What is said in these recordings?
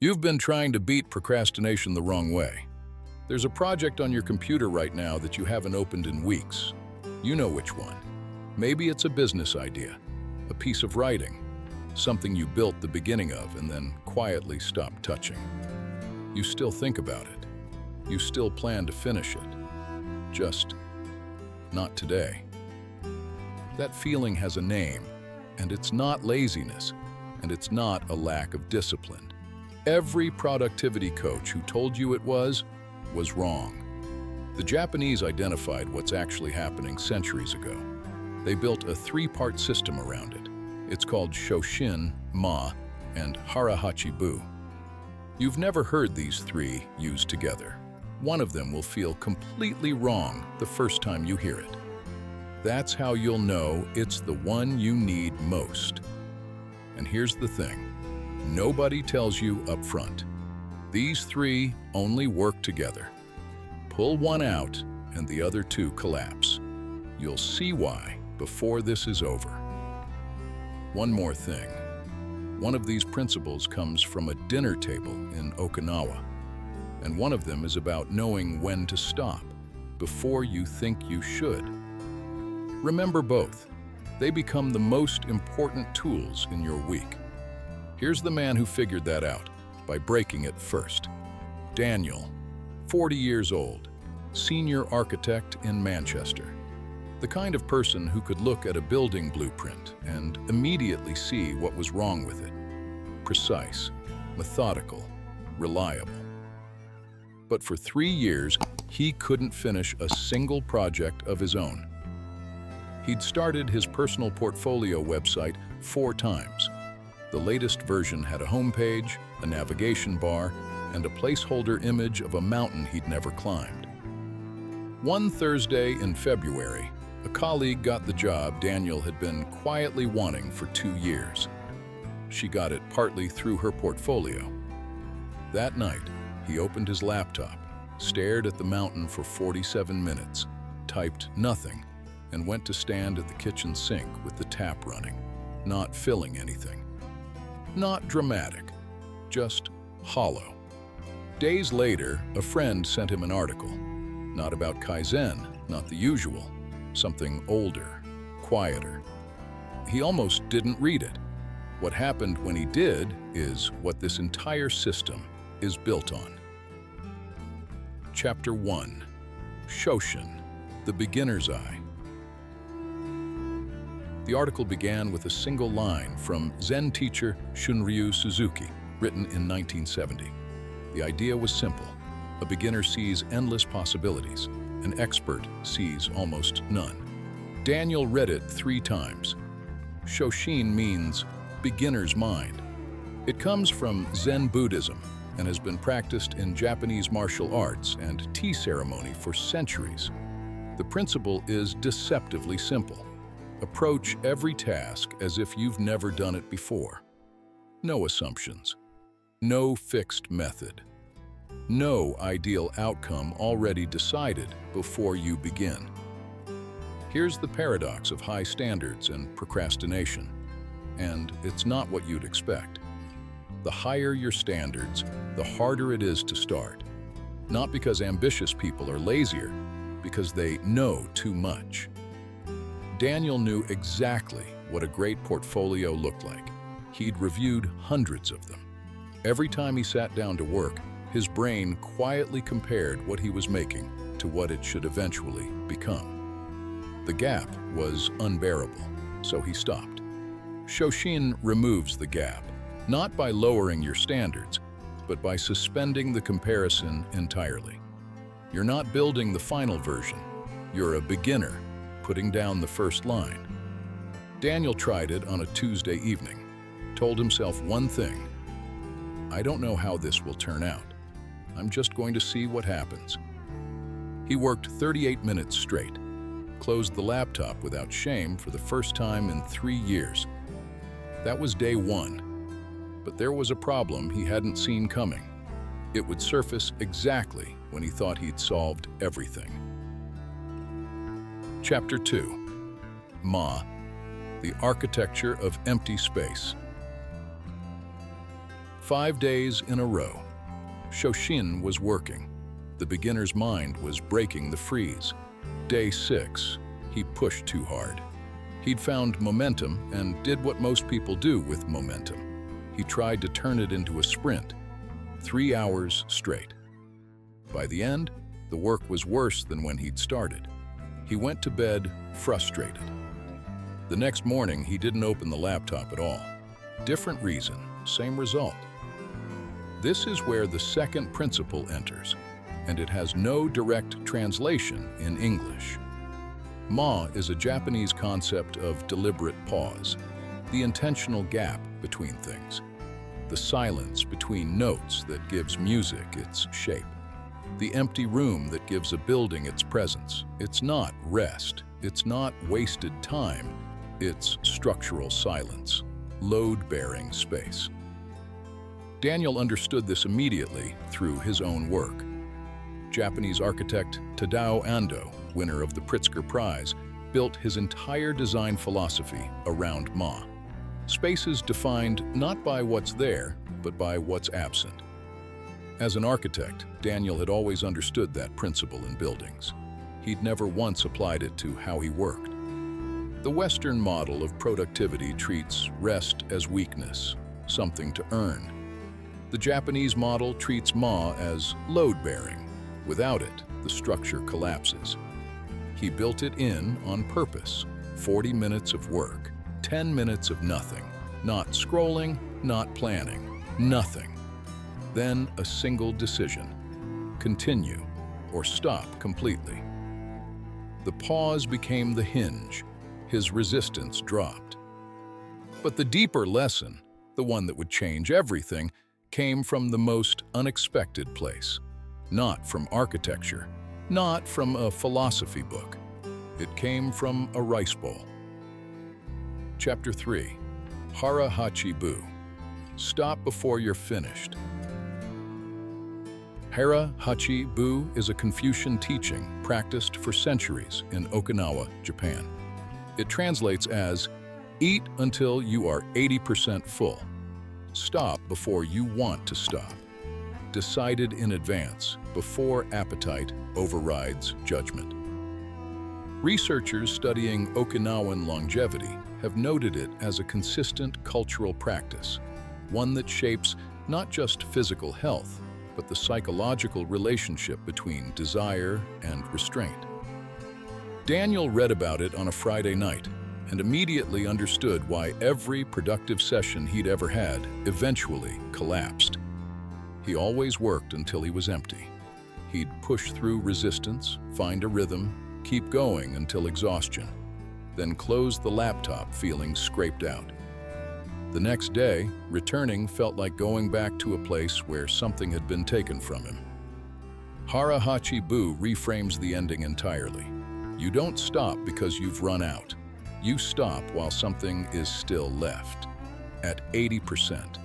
You've been trying to beat procrastination the wrong way. There's a project on your computer right now that you haven't opened in weeks. You know which one. Maybe it's a business idea, a piece of writing, something you built the beginning of and then quietly stopped touching. You still think about it. You still plan to finish it. Just not today. That feeling has a name, and it's not laziness, and it's not a lack of discipline. Every productivity coach who told you it was wrong. The Japanese identified what's actually happening centuries ago. They built a three-part system around it. It's called Shoshin, Ma, and Hara Hachi Bu. You've never heard these three used together. One of them will feel completely wrong the first time you hear it. That's how you'll know it's the one you need most. And here's the thing. Nobody tells you up front. These three only work together. Pull one out and the other two collapse. You'll see why before this is over. One more thing. One of these principles comes from a dinner table in Okinawa, and one of them is about knowing when to stop before you think you should. Remember both. They become the most important tools in your week. Here's the man who figured that out by breaking it first. Daniel, 40 years old, senior architect in Manchester. The kind of person who could look at a building blueprint and immediately see what was wrong with it. Precise, methodical, reliable. But for 3 years, he couldn't finish a single project of his own. He'd started his personal portfolio website 4 times. The latest version had a homepage, a navigation bar, and a placeholder image of a mountain he'd never climbed. One Thursday in February, a colleague got the job Daniel had been quietly wanting for 2 years. She got it partly through her portfolio. That night, he opened his laptop, stared at the mountain for 47 minutes, typed nothing, and went to stand at the kitchen sink with the tap running, not filling anything. Not dramatic, just hollow. Days later, a friend sent him an article. Not about Kaizen, not the usual. Something older, quieter. He almost didn't read it. What happened when he did is what this entire system is built on. Chapter 1. Shoshin, the beginner's eye. The article began with a single line from Zen teacher Shunryu Suzuki, written in 1970. The idea was simple. A beginner sees endless possibilities. An expert sees almost none. Daniel read it 3 times. Shoshin means beginner's mind. It comes from Zen Buddhism and has been practiced in Japanese martial arts and tea ceremony for centuries. The principle is deceptively simple. Approach every task as if you've never done it before. No assumptions. No fixed method. No ideal outcome already decided before you begin. Here's the paradox of high standards and procrastination. And it's not what you'd expect. The higher your standards, the harder it is to start. Not because ambitious people are lazier, because they know too much. Daniel knew exactly what a great portfolio looked like. He'd reviewed hundreds of them. Every time he sat down to work, his brain quietly compared what he was making to what it should eventually become. The gap was unbearable, so he stopped. Shoshin removes the gap, not by lowering your standards, but by suspending the comparison entirely. You're not building the final version. You're a beginner, putting down the first line. Daniel tried it on a Tuesday evening, told himself one thing. I don't know how this will turn out. I'm just going to see what happens. He worked 38 minutes straight, closed the laptop without shame for the first time in 3 years. That was day 1. But there was a problem he hadn't seen coming. It would surface exactly when he thought he'd solved everything. Chapter 2. Ma, the architecture of empty space. 5 days in a row. Shoshin was working. The beginner's mind was breaking the freeze. Day 6, he pushed too hard. He'd found momentum and did what most people do with momentum. He tried to turn it into a sprint, 3 hours straight. By the end, the work was worse than when he'd started. He went to bed frustrated. The next morning, he didn't open the laptop at all. Different reason, same result. This is where the second principle enters, and it has no direct translation in English. Ma is a Japanese concept of deliberate pause, the intentional gap between things, the silence between notes that gives music its shape, the empty room that gives a building its presence. It's not rest, it's not wasted time, it's structural silence, load-bearing space. Daniel understood this immediately through his own work. Japanese architect Tadao Ando, winner of the Pritzker Prize, built his entire design philosophy around Ma. Space is defined not by what's there, but by what's absent. As an architect, Daniel had always understood that principle in buildings. He'd never once applied it to how he worked. The Western model of productivity treats rest as weakness, something to earn. The Japanese model treats Ma as load-bearing. Without it, the structure collapses. He built it in on purpose. 40 minutes of work, 10 minutes of nothing. Not scrolling, not planning, nothing. Then a single decision. Continue or stop completely. The pause became the hinge. His resistance dropped. But the deeper lesson, the one that would change everything, came from the most unexpected place. Not from architecture, not from a philosophy book. It came from a rice bowl. Chapter 3. Hara Hachi Bu. Stop before you're finished. Hara Hachi Bu is a Confucian teaching practiced for centuries in Okinawa, Japan. It translates as, eat until you are 80% full. Stop before you want to stop. Decided in advance, before appetite overrides judgment. Researchers studying Okinawan longevity have noted it as a consistent cultural practice, one that shapes not just physical health, but the psychological relationship between desire and restraint. Daniel read about it on a Friday night and immediately understood why every productive session he'd ever had eventually collapsed. He always worked until he was empty. He'd push through resistance, find a rhythm, keep going until exhaustion, then close the laptop feeling scraped out. The next day, returning felt like going back to a place where something had been taken from him. Hara Hachi Bu reframes the ending entirely. You don't stop because you've run out. You stop while something is still left, at 80%.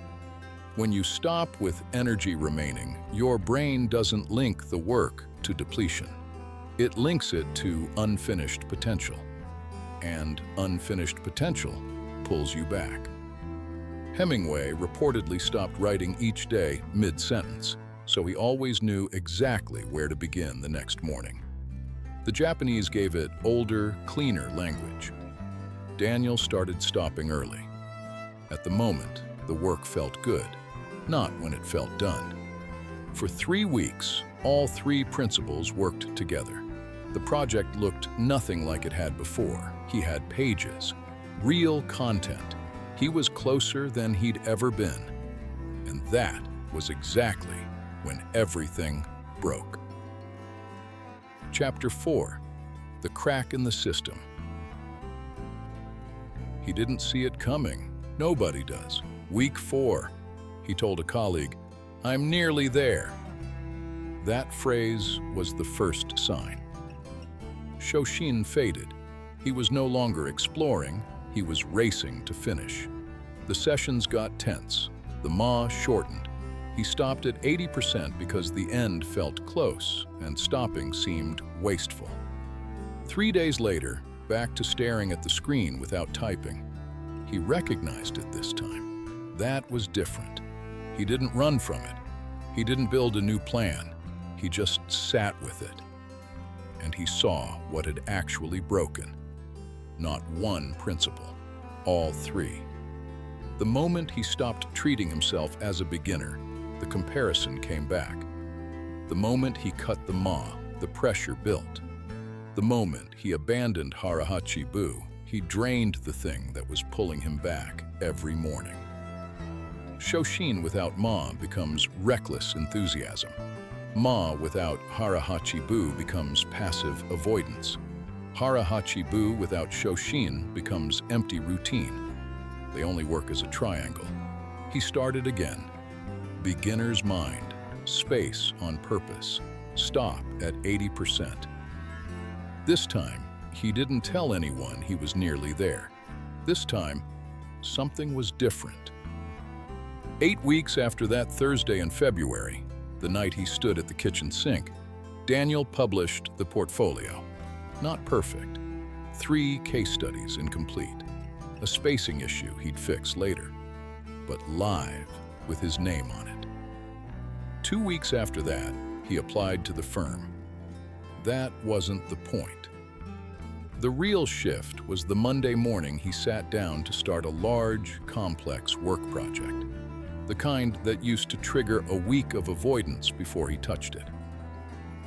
When you stop with energy remaining, your brain doesn't link the work to depletion. It links it to unfinished potential. And unfinished potential pulls you back. Hemingway reportedly stopped writing each day mid-sentence, so he always knew exactly where to begin the next morning. The Japanese gave it older, cleaner language. Daniel started stopping early. At the moment, the work felt good, not when it felt done. For 3 weeks, all 3 principles worked together. The project looked nothing like it had before. He had pages, real content. He was closer than he'd ever been. And that was exactly when everything broke. Chapter 4. The Crack in the System. He didn't see it coming. Nobody does. Week 4. He told a colleague, "I'm nearly there." That phrase was the first sign. Shoshin faded. He was no longer exploring, he was racing to finish. The sessions got tense. The ma shortened. He stopped at 80% because the end felt close, and stopping seemed wasteful. 3 days later, back to staring at the screen without typing. He recognized it this time. That was different. He didn't run from it. He didn't build a new plan. He just sat with it. And he saw what had actually broken. Not one principle, all three. The moment he stopped treating himself as a beginner, the comparison came back. The moment he cut the ma, the pressure built. The moment he abandoned Hara Hachi Bu, he drained the thing that was pulling him back every morning. Shoshin without ma becomes reckless enthusiasm. Ma without Hara Hachi Bu becomes passive avoidance. Hara Hachi Bu without Shoshin becomes empty routine. They only work as a triangle. He started again. Beginner's mind, space on purpose, stop at 80%. This time, he didn't tell anyone he was nearly there. This time, something was different. 8 weeks after that Thursday in February, the night he stood at the kitchen sink, Daniel published the portfolio. Not perfect. 3 case studies incomplete. A spacing issue he'd fix later. But live, with his name on it. 2 weeks after that, he applied to the firm. That wasn't the point. The real shift was the Monday morning he sat down to start a large, complex work project. The kind that used to trigger a week of avoidance before he touched it.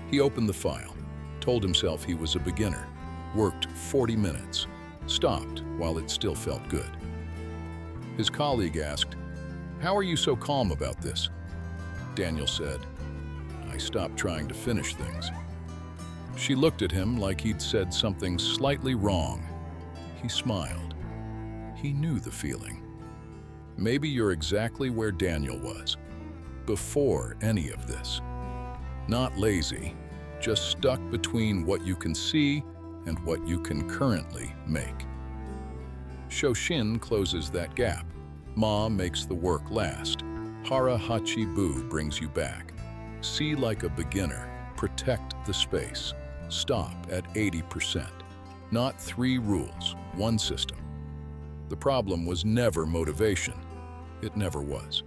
He opened the file, told himself he was a beginner, worked 40 minutes, stopped while it still felt good. His colleague asked, "How are you so calm about this?" Daniel said, "I stopped trying to finish things." She looked at him like he'd said something slightly wrong. He smiled. He knew the feeling. Maybe you're exactly where Daniel was, before any of this. Not lazy, just stuck between what you can see and what you can currently make. Shoshin closes that gap. Ma makes the work last. Hara Hachi Bu brings you back. See like a beginner, protect the space. Stop at 80%. Not 3 rules, 1 system. The problem was never motivation. It never was.